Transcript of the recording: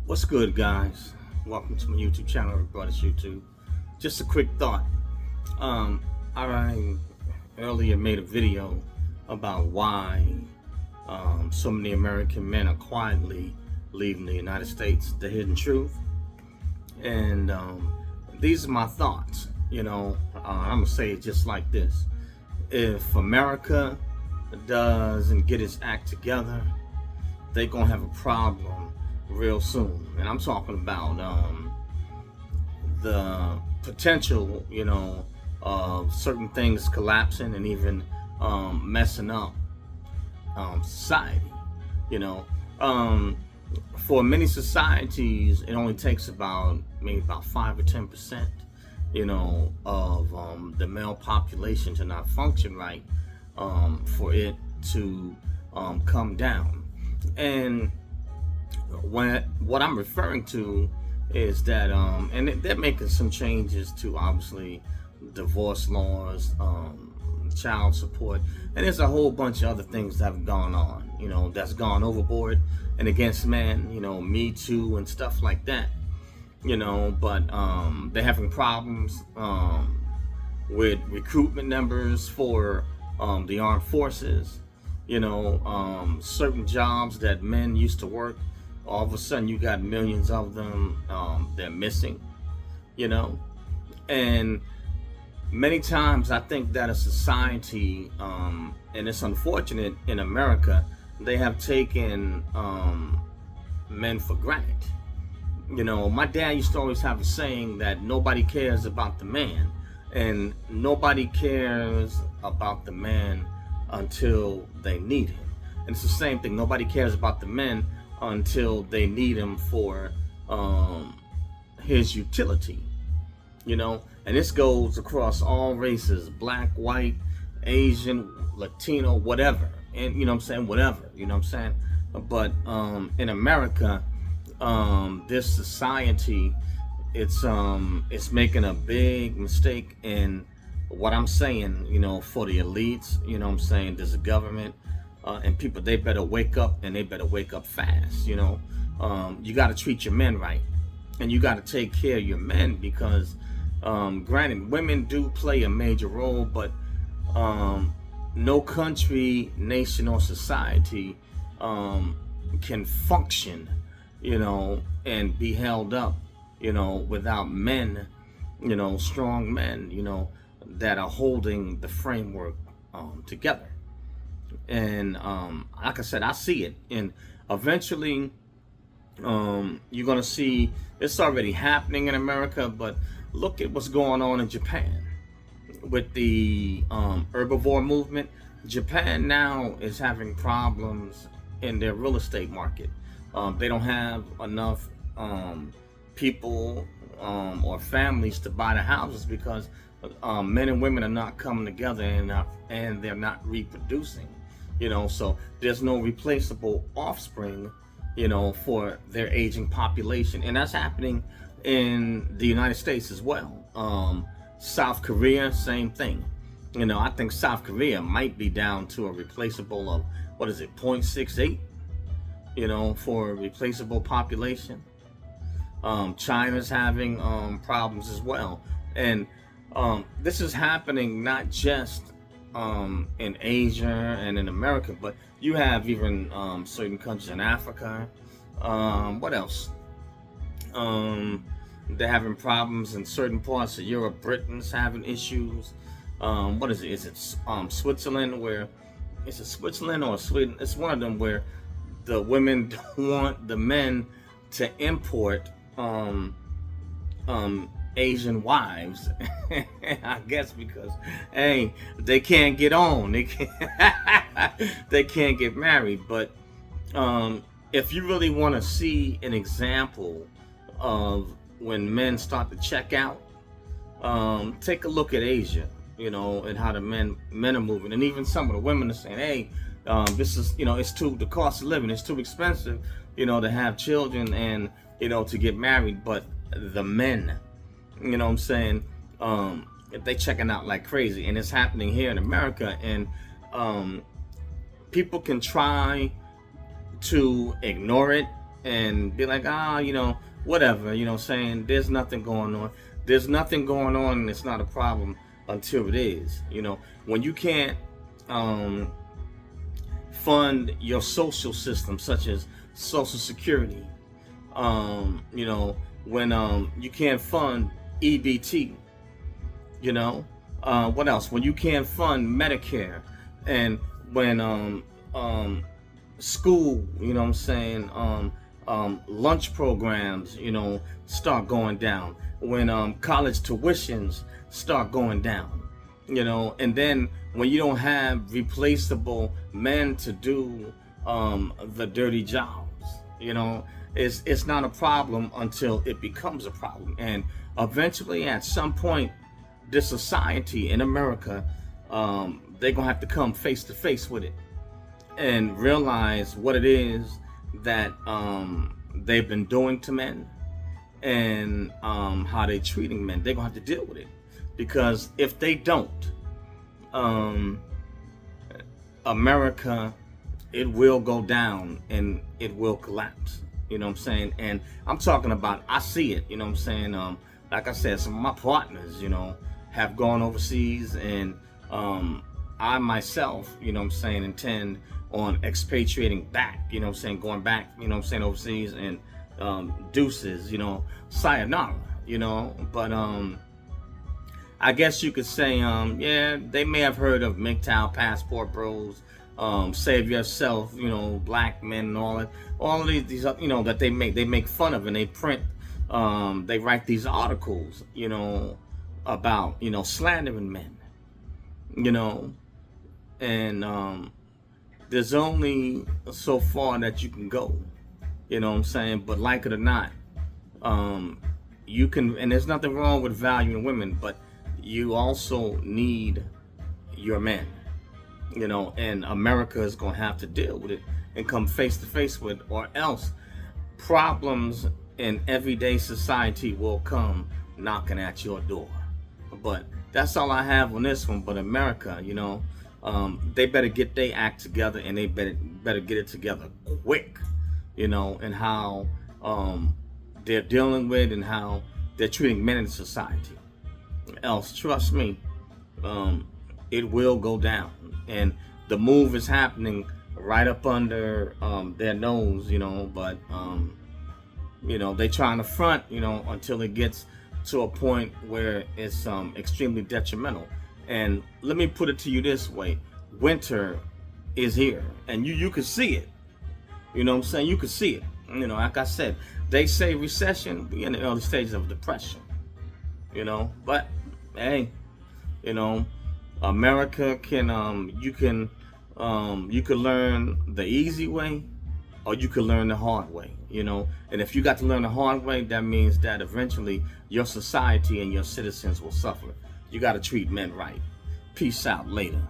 What's good, guys? Welcome to my YouTube channel, Everybody's YouTube. Just a quick thought. I earlier made a video about why so many American men are quietly leaving the United States, the hidden truth. And these are my thoughts. I'm gonna say it just like this: if America doesn't get its act together, they're gonna have a problem real soon. And I'm talking about the potential, of certain things collapsing and even messing up society. For many societies, it only takes maybe about 5 or 10%, of the male population to not function right, for it to come down. And what I'm referring to is that, and they're making some changes to, obviously, divorce laws, child support, and there's a whole bunch of other things that have gone on, that's gone overboard and against men, Me Too and stuff like that, but they're having problems with recruitment numbers for the armed forces. Certain jobs that men used to work, all of a sudden you got millions of them, they're missing, and many times I think that a society, and it's unfortunate in America, they have taken men for granted. My dad used to always have a saying that nobody cares about the man, and nobody cares about the man until they need him. And it's the same thing, nobody cares about the men until they need him for his utility, and this goes across all races: black, white, Asian, Latino, whatever. And whatever, but in America, this society, it's making a big mistake in what I'm saying, for the elites. There's a government, and people, they better wake up, and they better wake up fast. You got to treat your men right, and you got to take care of your men, because granted, women do play a major role, but no country, nation, or society can function, and be held up, without men, strong men, that are holding the framework together. And like I said, I see it, and eventually you're gonna see it's already happening in America. But look at what's going on in Japan with the herbivore movement. Japan now is having problems in their real estate market. They don't have enough people or families to buy the houses, because men and women are not coming together, and they're not reproducing. So there's no replaceable offspring, for their aging population. And that's happening in the United States as well. South Korea, same thing. I think South Korea might be down to a replaceable of, 0.68, for a replaceable population. China's having problems as well. And this is happening not just in Asia and in America, but you have even certain countries in Africa. What else? They're having problems in certain parts of Europe. Britain's having issues. What is it? Is it Switzerland? Where is it? Switzerland or Sweden? It's one of them where the women don't want the men to import Asian wives. I guess because, hey, they can't get on. They can't get married. But if you really want to see an example of when men start to check out, take a look at Asia, and how the men are moving. And even some of the women are saying, hey, this is, the cost of living, it's too expensive, to have children and, to get married. But the men, they checking out like crazy. And it's happening here in America. And people can try to ignore it, and be like, whatever, saying there's nothing going on. There's nothing going on, and it's not a problem until it is. When you can't fund your social system, such as Social Security, when you can't fund EBT, what else? When you can't fund Medicare, and when school, lunch programs, start going down, when college tuitions start going down, and then when you don't have replaceable men to do the dirty jobs, it's not a problem until it becomes a problem. And eventually, at some point, this society in America, they're gonna have to come face to face with it and realize what it is that they've been doing to men, and how they're treating men. They're gonna have to deal with it, because if they don't, America, it will go down and it will collapse. And I'm talking about, I see it. Like I said, some of my partners, have gone overseas, and I myself, intend on expatriating back, going back, overseas, and deuces, sayonara, but I guess you could say, yeah, they may have heard of MGTOW, Passport Bros, Save Yourself, black men, and all of these, that they make fun of, and they print, they write these articles, about, slandering men, and there's only so far that you can go, but like it or not, you can, and there's nothing wrong with valuing women, but you also need your men, and America is going to have to deal with it and come face to face with, or else problems in everyday society will come knocking at your door. But that's all I have on this one. But America, they better get their act together, and they better get it together quick, and how they're dealing with and how they're treating men in society. Else, trust me, it will go down, and the move is happening right up under their nose, but they trying to front, until it gets to a point where it's extremely detrimental. And let me put it to you this way: winter is here, and you can see it. You can see it. Like I said, they say recession, we in the early stages of depression. But hey, America can you can learn the easy way, or you can learn the hard way. And if you got to learn the hard way, that means that eventually your society and your citizens will suffer. You got to treat men right. Peace out. Later.